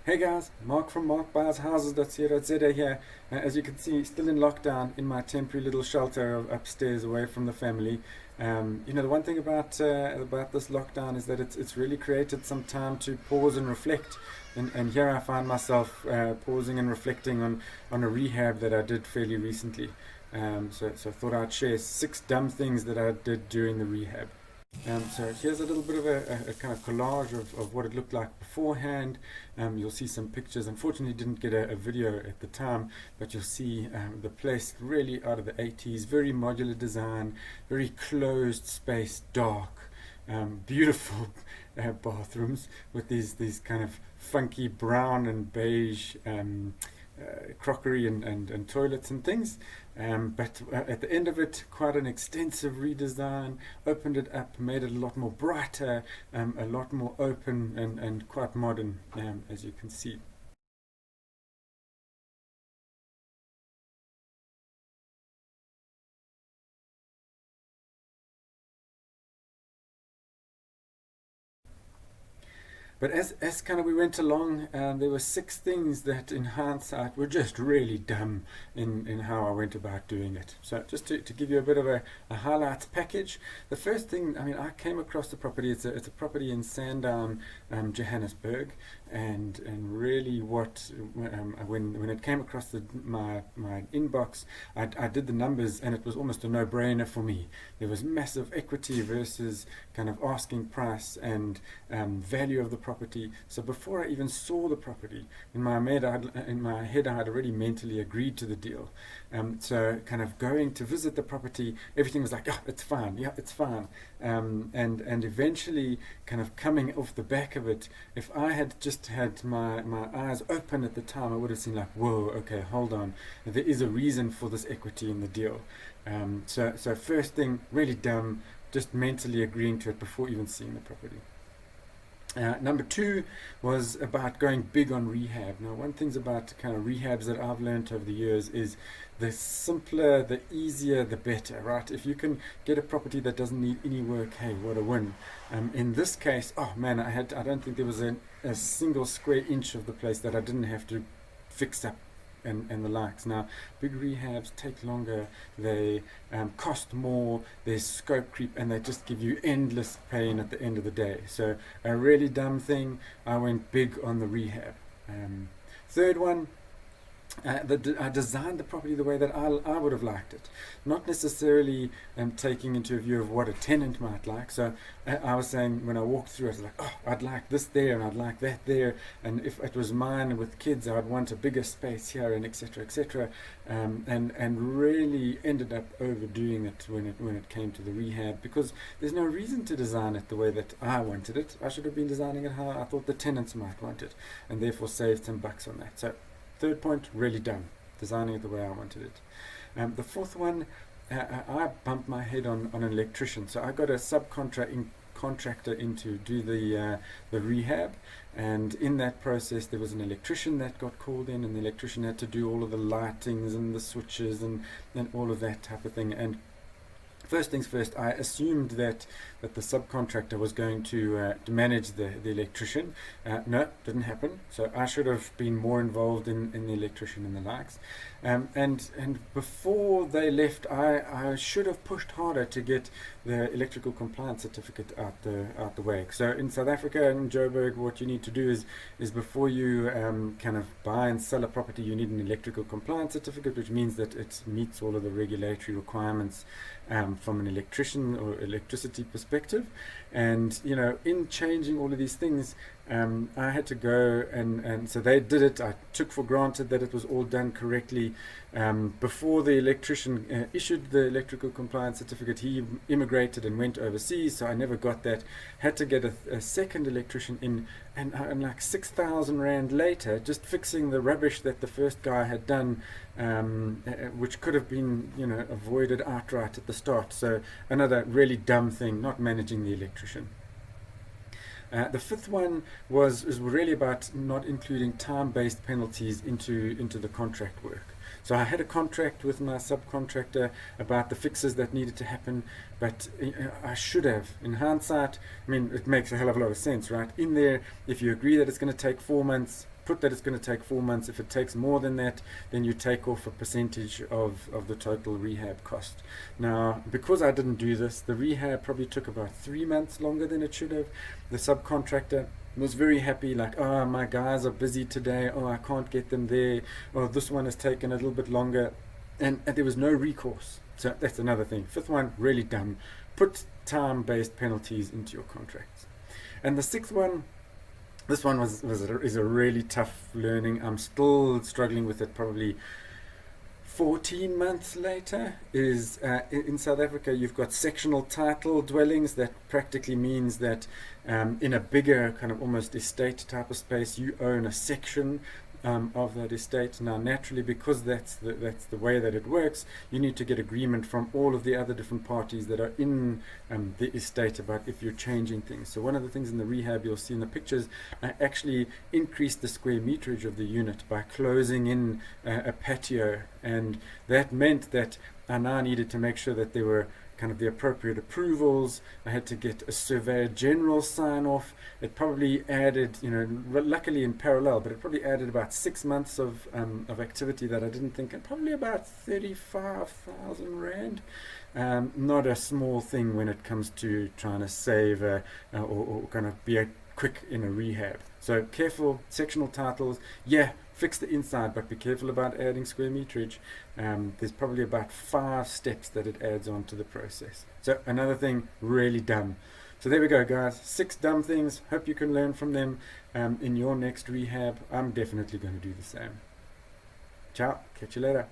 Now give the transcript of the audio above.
Hey guys, Mark from markbuyershouses.co.za here. As you can see, still in lockdown in my temporary little shelter upstairs away from the family. The one thing about this lockdown is that it's really created some time to pause and reflect. And here I find myself pausing and reflecting on a rehab that I did fairly recently. So I thought I'd share 6 dumb things that I did during the rehab. So here's a little bit of a kind of collage of what it looked like beforehand. You'll see some pictures. Unfortunately, didn't get a video at the time, but you'll see the place really out of the 80s. Very modular design, very closed space, dark, beautiful bathrooms with these kind of funky brown and beige crockery and toilets and things. But at the end of it, quite an extensive redesign, opened it up, made it a lot more brighter, a lot more open and quite modern, as you can see. But as kind of we went along, there were 6 things that, in hindsight, were just really dumb in how I went about doing it. So just to give you a bit of a highlights package, the first thing, I came across the property. It's a property in Sandown, Johannesburg, and really when it came across my inbox, I did the numbers, and it was almost a no-brainer for me. There was massive equity versus kind of asking price and value of the property. So before I even saw the property, in my head I had already mentally agreed to the deal. So kind of going to visit the property, everything was like, it's fine, it's fine. And eventually kind of coming off the back of it, if I had just had my eyes open at the time, I would have seen like, whoa, okay, hold on, there is a reason for this equity in the deal. So first thing, really dumb, just mentally agreeing to it before even seeing the property. Number 2 was about going big on rehab. Now, one thing about kind of rehabs that I've learned over the years is the simpler, the easier, the better, right? If you can get a property that doesn't need any work, hey, what a win. In this case, oh man, I don't think there was a single square inch of the place that I didn't have to fix up and the likes. Now, big rehabs take longer, they cost more, there's scope creep, and they just give you endless pain at the end of the day. So a really dumb thing, I went big on the rehab. Third one, I designed the property the way that I would have liked it, not necessarily taking into view of what a tenant might like. So I was saying, when I walked through, I was like, oh, I'd like this there and I'd like that there, and if it was mine with kids, I'd want a bigger space here, and etc., etc. And really ended up overdoing it when it came to the rehab, because there's no reason to design it the way that I wanted it. I should have been designing it how I thought the tenants might want it, and therefore saved some bucks on that. So third point, really dumb, designing it the way I wanted it. The fourth one, I bumped my head on an electrician. So I got a subcontractor in to do the rehab, and in that process there was an electrician that got called in, and the electrician had to do all of the lightings and the switches and all of that type of thing. And first things first, I assumed that the subcontractor was going to manage the electrician. No, didn't happen. So I should have been more involved in the electrician and the likes. And before they left, I should have pushed harder to get the electrical compliance certificate out the way. So in South Africa, in Joburg, what you need to do is before you kind of buy and sell a property, you need an electrical compliance certificate, which means that it meets all of the regulatory requirements from an electrician or electricity perspective. And in changing all of these things, I had to go and so they did it. I took for granted that it was all done correctly. Before the electrician issued the electrical compliance certificate, he immigrated and went overseas, so I never got that. Had to get a second electrician in, and like 6,000 rand later, just fixing the rubbish that the first guy had done, which could have been avoided outright at the start. So another really dumb thing, not managing the electrician. The fifth one is really about not including time-based penalties into the contract work. So I had a contract with my subcontractor about the fixes that needed to happen, but I should have, in hindsight, I mean, it makes a hell of a lot of sense, right? In there, if you agree that it's going to take 4 months, put that it's going to take 4 months. If it takes more than that, then you take off a percentage of the total rehab cost. Now, because I didn't do this, the rehab probably took about 3 months longer than it should have. The subcontractor was very happy, like, oh, my guys are busy today, oh, I can't get them there, oh, this one has taken a little bit longer, and there was no recourse. So that's another thing. Fifth one, really dumb. Put time-based penalties into your contracts. And the sixth one, this one is a really tough learning. I'm still struggling with it probably 14 months later. Is in South Africa you've got sectional title dwellings. That practically means that in a bigger kind of almost estate type of space, you own a section of that estate. Now naturally, because that's the way that it works, you need to get agreement from all of the other different parties that are in the estate about if you're changing things. So one of the things in the rehab you'll see in the pictures, I actually increased the square meterage of the unit by closing in a patio, and that meant that I now needed to make sure that there were kind of the appropriate approvals. I had to get a surveyor general sign off. It probably added, luckily in parallel, but it probably added about 6 months of activity that I didn't think, and probably about 35,000 Rand. Not a small thing when it comes to trying to save or kind of be quick in a rehab. So careful, sectional titles, yeah, fix the inside, but be careful about adding square meterage. There's probably about 5 steps that it adds on to the process. So another thing, really dumb. So there we go, guys. 6 dumb things. Hope you can learn from them in your next rehab. I'm definitely going to do the same. Ciao. Catch you later.